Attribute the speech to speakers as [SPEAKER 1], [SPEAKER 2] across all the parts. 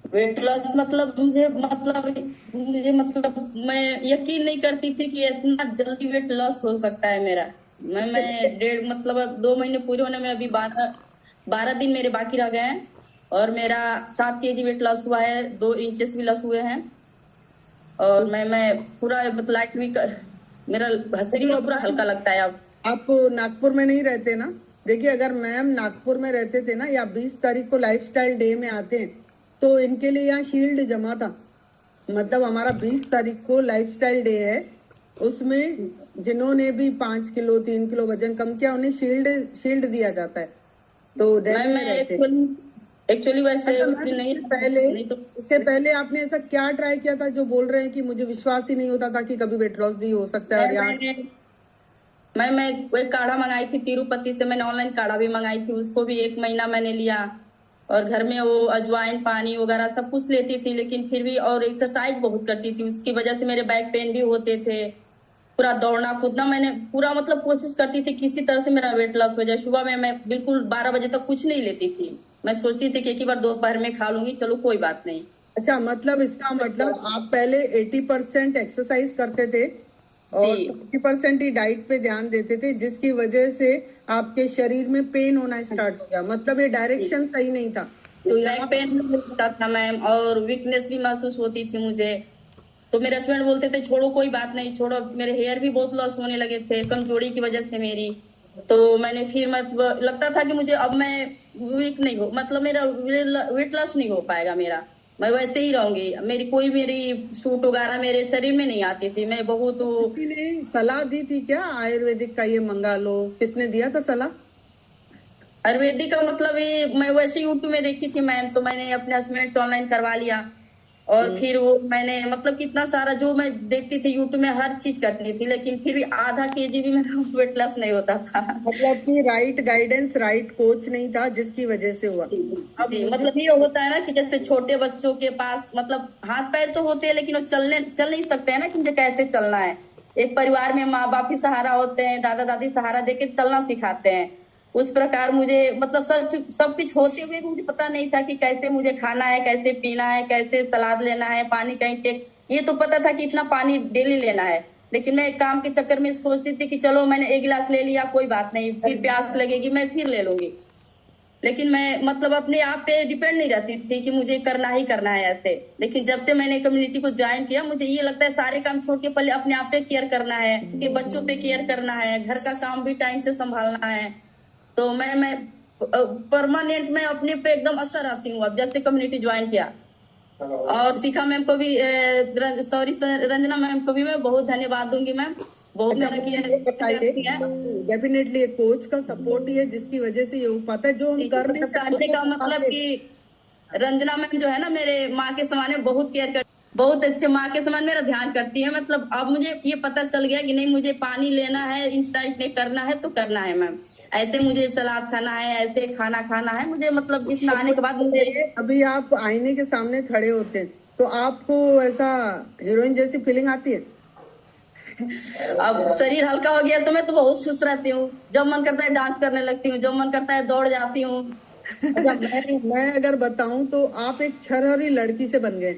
[SPEAKER 1] Weight loss मतलब मैं यकीन नहीं करती थी कि इतना जल्दी वेट लॉस हो सकता है मेरा। मैं डेढ़ मतलब अब 2 महीने पूरे होने में अभी 12 दिन मेरे बाकी रह गए हैं। और मेरा 7 kg वेट लॉस हुआ है, 2 इंचेस भी लॉस हुए हैं। और मैं पूरा मतलब लाइट भी मेरा शरीर में
[SPEAKER 2] मतलब
[SPEAKER 1] पूरा हल्का लगता है अब।
[SPEAKER 2] आप नागपुर में नहीं रहते ना? देखिए, अगर मैम नागपुर में रहते थे ना, या 20 तारीख को लाइफस्टाइल डे में आते हैं, तो इनके लिए यहाँ शील्ड जमा था। मतलब हमारा 20 तारीख को लाइफस्टाइल डे है, उसमें जिन्होंने भी 5 किलो 3 किलो वजन कम किया उन्हें शील्ड शील्ड दिया जाता है। तो दिल्ली में
[SPEAKER 1] मैं
[SPEAKER 2] रहते।
[SPEAKER 1] एक्चुअली वैसे
[SPEAKER 2] अच्छा
[SPEAKER 1] उस
[SPEAKER 2] मैम,
[SPEAKER 1] दिन नहीं नहीं तो
[SPEAKER 2] इससे पहले आपने ऐसा क्या ट्राई किया था जो बोल रहे हैं कि मुझे विश्वास ही नहीं होता था कि कभी वेट लॉस भी हो सकता है,
[SPEAKER 1] मैं
[SPEAKER 2] और यहाँ
[SPEAKER 1] मैंने मैं एक काढ़ा मंगाई थी तिरुपति से। मैंने ऑनलाइन काढ़ा भी मंगाई थी, उसको भी 1 महीना मैंने लिया। और घर में वो अजवाइन पानी वगैरह सब कुछ लेती थी, लेकिन फिर भी और एक्सरसाइज बहुत करती थी, उसकी वजह से मेरे बैक पेन भी होते थे। पूरा दौड़ना कूदना मैंने पूरा मतलब कोशिश करती थी किसी तरह से मेरा वेट लॉस हो जाए। सुबह में मैं बिल्कुल 12 बजे तक कुछ नहीं लेती थी। मैं सोचती थी कि एक ही बार दोपहर में खा लूंगी, चलो कोई बात नहीं।
[SPEAKER 2] अच्छा, मतलब इसका मतलब आप पहले 80% एक्सरसाइज करते थे
[SPEAKER 1] जी।
[SPEAKER 2] और 20% ही डाइट पे ध्यान देते थे, जिसकी वजह से आपके शरीर में पेन होना स्टार्ट हो गया। मतलब ये डायरेक्शन सही नहीं था। तो
[SPEAKER 1] बैक
[SPEAKER 2] यहाँ
[SPEAKER 1] पेन भी होता था मैम, और वीकनेस भी महसूस होती थी मुझे। तो मेरे हस्बैंड बोलते थे छोड़ो कोई बात नहीं, छोड़ो। मेरे हेयर भी बहुत लॉस होने लगे थे कमजोरी की वजह से मेरी। तो मैंने फिर मतलब लगता था कि मुझे अब मैं वीक नहीं हो मतलब मेरा वेट लॉस नहीं हो पाएगा मेरा। मैं वैसे ही रहूंगी, मेरी सूट वगैरह मेरे शरीर में नहीं आती थी। मैं बहुत
[SPEAKER 2] किसी ने सलाह दी थी क्या आयुर्वेदिक का ये मंगा लो? किसने दिया था सलाह?
[SPEAKER 1] आयुर्वेदिक का मतलब ये मैं वैसे यूट्यूब में देखी थी मैम, तो मैंने अपने हस्बैंड से ऑनलाइन करवा लिया। और फिर वो मैंने मतलब कितना सारा जो मैं देखती थी यूट्यूब में हर चीज करती थी, लेकिन फिर भी आधा 1 kg भी मेरा वेट लॉस नहीं होता था।
[SPEAKER 2] मतलब कि राइट गाइडेंस, राइट कोच नहीं था, जिसकी वजह से हुआ। अब
[SPEAKER 1] जी
[SPEAKER 2] मुझे
[SPEAKER 1] मतलब ये होता है ना कि जैसे छोटे बच्चों के पास मतलब हाथ पैर तो होते हैं, लेकिन वो चल नहीं सकते हैं ना कि मुझे कैसे चलना है। एक परिवार में माँ बाप ही सहारा होते हैं, दादा दादी सहारा देके चलना सिखाते हैं। उस प्रकार मुझे मतलब सब कुछ होते हुए भी मुझे पता नहीं था कि कैसे मुझे खाना है, कैसे पीना है, कैसे सलाद लेना है, पानी का इंटेक। ये तो पता था कि इतना पानी डेली लेना है। लेकिन मैं काम के चक्कर में सोचती थी कि चलो मैंने 1 गिलास ले लिया कोई बात नहीं, फिर प्यास लगेगी मैं फिर ले लूंगी। लेकिन मैं मतलब अपने आप पे डिपेंड नहीं रहती थी कि मुझे करना ही करना है ऐसे। लेकिन जब से मैंने कम्युनिटी को ज्वाइन किया, मुझे ये लगता है सारे काम छोड़ के पहले अपने आप पे केयर करना है, कि बच्चों पे केयर करना है, घर का काम भी टाइम से संभालना है। तो मैं परमानेंट मैं अपने पे एकदम असर आती हूँ अब जब से कम्युनिटी ज्वाइन किया। और शिखा मैम को भी सॉरी रंजना मैम को भी मैं बहुत धन्यवाद दूंगी मैम। बहुत
[SPEAKER 2] अच्छा,
[SPEAKER 1] मेरा
[SPEAKER 2] मुझे
[SPEAKER 1] केयर
[SPEAKER 2] ये बताइए,
[SPEAKER 1] करती है।
[SPEAKER 2] डेफिनेटली एक कोच का सपोर्ट ही है जिसकी वजह से ये हो पाता है, जो हम कर नहीं
[SPEAKER 1] मतलब
[SPEAKER 2] सकते
[SPEAKER 1] कहने
[SPEAKER 2] उसको
[SPEAKER 1] का मतलब
[SPEAKER 2] कराते।
[SPEAKER 1] कि रंजना मैम जो है ना मेरे माँ के समान है, बहुत केयर कर, बहुत अच्छे माँ के समान मेरा ध्यान करती है। मतलब अब मुझे ये पता चल गया कि नहीं मुझे पानी लेना है, इन टाइप में करना है तो करना है मैम। ऐसे मुझे सलाद खाना है, ऐसे खाना खाना है मुझे। मतलब इसमें
[SPEAKER 2] अब
[SPEAKER 1] आने के
[SPEAKER 2] मुझे
[SPEAKER 1] बाद मुझे
[SPEAKER 2] बताइए, अभी आप आईने के सामने खड़े होते हैं तो आपको ऐसा हीरोइन जैसी फीलिंग आती है?
[SPEAKER 1] अब शरीर हल्का हो गया तो मैं तो बहुत खुश रहती हूँ। जब मन करता है डांस करने लगती हूँ, जब मन करता है दौड़ जाती हूँ।
[SPEAKER 2] अच्छा, मैं अगर बताऊं तो आप एक छरहरी लड़की से बन गए।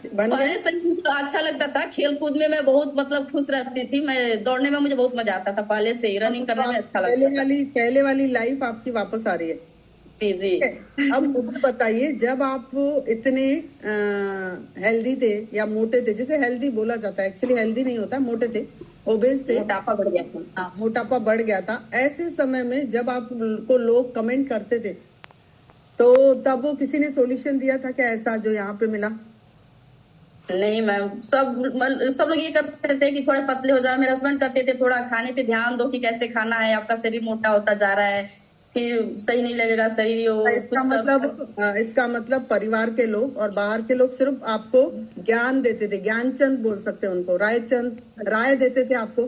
[SPEAKER 1] पहले से ही मुझे अच्छा लगता था, खेल कूद में मैं बहुत मतलब खुश रहती थी। मैं दौड़ने में मुझे बहुत मजा आता था, पहले से ही
[SPEAKER 2] अब
[SPEAKER 1] रनिंग करने में
[SPEAKER 2] आप
[SPEAKER 1] अच्छा लगता था।
[SPEAKER 2] पहले वाली लाइफ आपकी वापस आ रही है।
[SPEAKER 1] जी जी।
[SPEAKER 2] ठीक है। अब मुझे बताइए, जब आप इतने हेल्दी थे या मोटे थे, जिसे हेल्दी बोला जाता है, एक्चुअली हेल्दी नहीं होता, मोटे थे, ओबेस थे,
[SPEAKER 1] मोटापा बढ़ गया था।
[SPEAKER 2] मोटापा बढ़ गया था, ऐसे समय में जब आपको लोग कमेंट करते थे, तो तब वो किसी ने सॉल्यूशन दिया था क्या ऐसा जो यहाँ पे मिला?
[SPEAKER 1] नहीं मैम, सब लोग ये करते थे कि थोड़े पतले हो जाओ। मेरे हस्बैंड करते थे थोड़ा खाने पे ध्यान दो कि कैसे खाना है, आपका शरीर मोटा होता जा रहा है, फिर सही नहीं लगेगा शरीर, वो कुछ
[SPEAKER 2] इसका मतलब परिवार के लोग और बाहर के लोग सिर्फ आपको ज्ञान देते थे, ज्ञानचंद बोल सकते हैं उनको, राय देते थे आपको।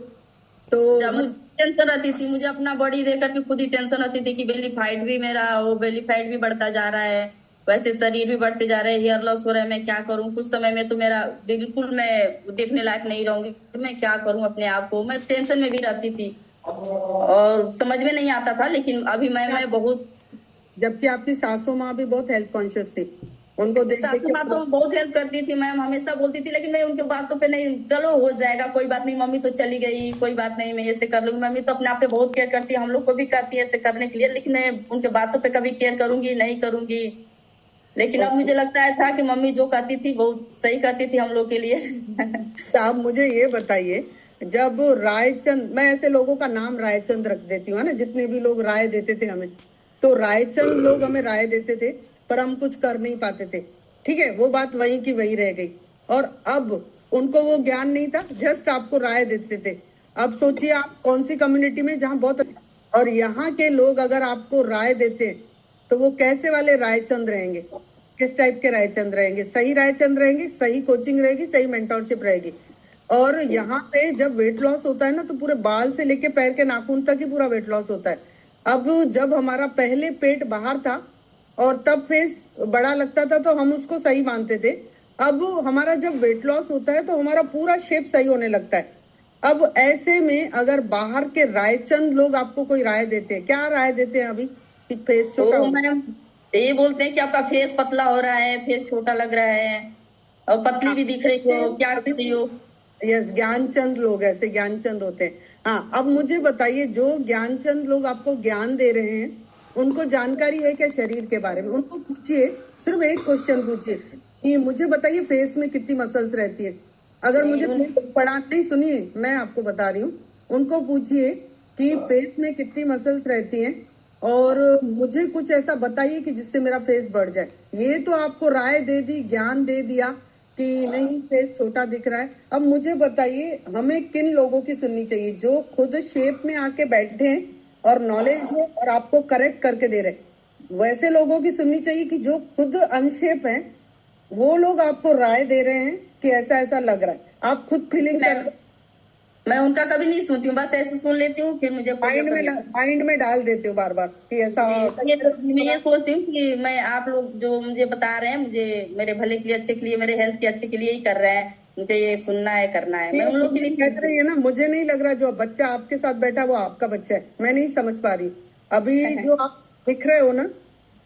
[SPEAKER 2] तो
[SPEAKER 1] जब मुझे टेंशन रहती थी, मुझे अपना बॉडी देख करके खुद ही टेंशन रहती थी कि बेली फैट भी मेरा वो बेली फैट भी बढ़ता जा रहा है, वैसे शरीर भी बढ़ते जा रहे हैं, हेयर लॉस हो रहा है, मैं क्या करूं? कुछ समय में तो मेरा बिल्कुल मैं देखने लायक नहीं रहूंगी, तो मैं क्या करूं अपने आप को? मैं टेंशन में भी रहती थी और समझ में नहीं आता था। लेकिन अभी मैं बहुत
[SPEAKER 2] जबकि आपकी सासू माँ भी बहुत हेल्थ कॉन्शियस थी। उनको देख देख
[SPEAKER 1] सासू
[SPEAKER 2] के
[SPEAKER 1] माँ तो बहुत हेल्प करती थी मैम, हमेशा बोलती थी, लेकिन मैं उनके बातों पे नहीं, चलो हो जाएगा, कोई बात नहीं, मम्मी तो चली गई, कोई बात नहीं, मैं ऐसे कर लूंगी। मम्मी तो अपने आप पे बहुत केयर करती है, हम लोग को भी कहती है ऐसे करने के लिए, लेकिन मैं उनके बातों पे कभी केयर करूंगी नहीं करूंगी। लेकिन अब मुझे लगता है था कि मम्मी जो कहती थी बहुत सही कहती थी हम लोग के लिए।
[SPEAKER 2] तो आप मुझे ये बताइए, जब रायचंद, मैं ऐसे लोगों का नाम रायचंद रख देती हूँ है ना, जितने भी लोग राय देते थे हमें, तो रायचंद लोग हमें राय देते थे पर हम कुछ कर नहीं पाते थे। ठीक है, वो बात वही की वही रह गई। और अब उनको वो ज्ञान नहीं था, जस्ट आपको राय देते थे। अब सोचिए आप कौन सी कम्युनिटी में जहाँ बहुत, और यहाँ के लोग अगर आपको राय देते हैं तो वो कैसे वाले रायचंद रहेंगे, किस टाइप के रायचंद रहेंगे? सही रायचंद रहेंगे, सही कोचिंग रहेगी, सही मेंटोरशिप रहेगी। और यहाँ पे जब वेट लॉस होता है ना, तो पूरे बाल से लेके पैर के नाखून तक ही पूरा वेट लॉस होता है। अब जब हमारा पहले पेट बाहर था और तब फेस बड़ा लगता था तो हम उसको सही मानते थे। अब हमारा जब वेट लॉस होता है तो हमारा पूरा शेप सही होने लगता है। अब ऐसे में अगर बाहर के रायचंद लोग आपको कोई राय देते हैं, क्या राय देते हैं अभी कि फेस छोटा
[SPEAKER 1] तो
[SPEAKER 2] हो?
[SPEAKER 1] मैम ये बोलते हैं कि आपका फेस पतला हो रहा है, फेस छोटा लग रहा है, और पतली भी दिख रही हो, क्या कर रही हो।
[SPEAKER 2] यस, ज्ञानचंद लोग, ऐसे ज्ञानचंद होते हैं। हाँ, अब मुझे बताइए, जो ज्ञानचंद लोग आपको ज्ञान दे रहे हैं, उनको जानकारी है क्या शरीर के बारे में? उनको पूछिए, सिर्फ एक क्वेश्चन पूछिए कि मुझे बताइए फेस में कितनी मसल्स रहती है। अगर मुझे पढ़ा नहीं, सुनिए मैं आपको बता रही हूँ, उनको पूछिए कि फेस में कितनी मसल्स रहती हैं और मुझे कुछ ऐसा बताइए कि जिससे मेरा फेस बढ़ जाए। ये तो आपको राय दे दी, ज्ञान दे दिया कि नहीं फेस छोटा दिख रहा है। अब मुझे बताइए, हमें किन लोगों की सुननी चाहिए? जो खुद शेप में आके बैठे हैं और नॉलेज है और आपको करेक्ट करके दे रहे, वैसे लोगों की सुननी चाहिए कि जो खुद अनशेप है, वो लोग आपको राय दे रहे हैं कि ऐसा ऐसा लग रहा है, आप खुद फीलिंग कर,
[SPEAKER 1] मैं उनका कभी नहीं सुनती हूँ, बस ऐसे सुन लेती हूँ, फिर मुझे
[SPEAKER 2] माइंड में डाल देते हो बार बार कि ऐसा।
[SPEAKER 1] मैं ये सोचती हूँ कि मैं, आप लोग जो मुझे बता रहे हैं, मुझे मेरे भले के लिए, अच्छे के लिए, मेरे हेल्थ के अच्छे के लिए ही कर रहे हैं, मुझे ये सुनना है, करना है, मैं उन लोग के लिए
[SPEAKER 2] लग रही है ना, मुझे नहीं लग रहा जो बच्चा आपके साथ बैठा वो आपका बच्चा है। मैं नहीं समझ पा रही अभी जो आप दिख रहे हो ना,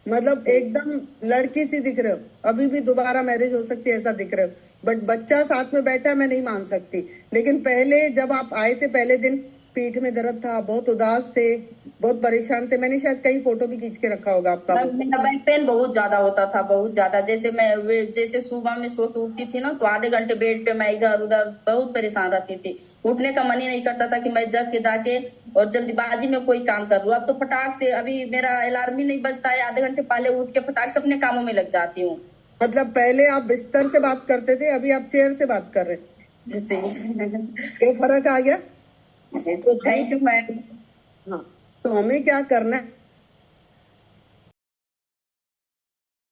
[SPEAKER 2] मतलब एकदम लड़की सी दिख रहे हो, अभी भी दोबारा मैरिज हो सकती है ऐसा दिख रहे हो, बट बच्चा साथ में बैठा मैं नहीं मान सकती। लेकिन पहले जब आप आए थे पहले दिन, पीठ में दर्द था, बहुत उदास थे, बहुत परेशान थे, मैंने शायद कई फोटो भी खींच के रखा होगा आपका।
[SPEAKER 1] मेरा बैक पेन बहुत ज्यादा होता था, बहुत ज्यादा। जैसे सुबह में सो के उठती थी ना, तो आधे घंटे बेड पे मैं इधर उधर बहुत परेशान रहती थी, उठने का मन ही नहीं करता था कि मैं जग के जाके और जल्दीबाजी में कोई काम कर लूं। अब तो फटाक से, अभी मेरा अलार्म ही नहीं बजता है, आधे घंटे पहले उठ के फटाक से अपने कामों में लग जाती हूँ।
[SPEAKER 2] मतलब पहले आप बिस्तर से बात करते थे, अभी आप चेयर से बात कर रहे हैं, ये फर्क आ गया।
[SPEAKER 1] तो थैंक यू मैम।
[SPEAKER 2] हाँ, तो हमें क्या करना है,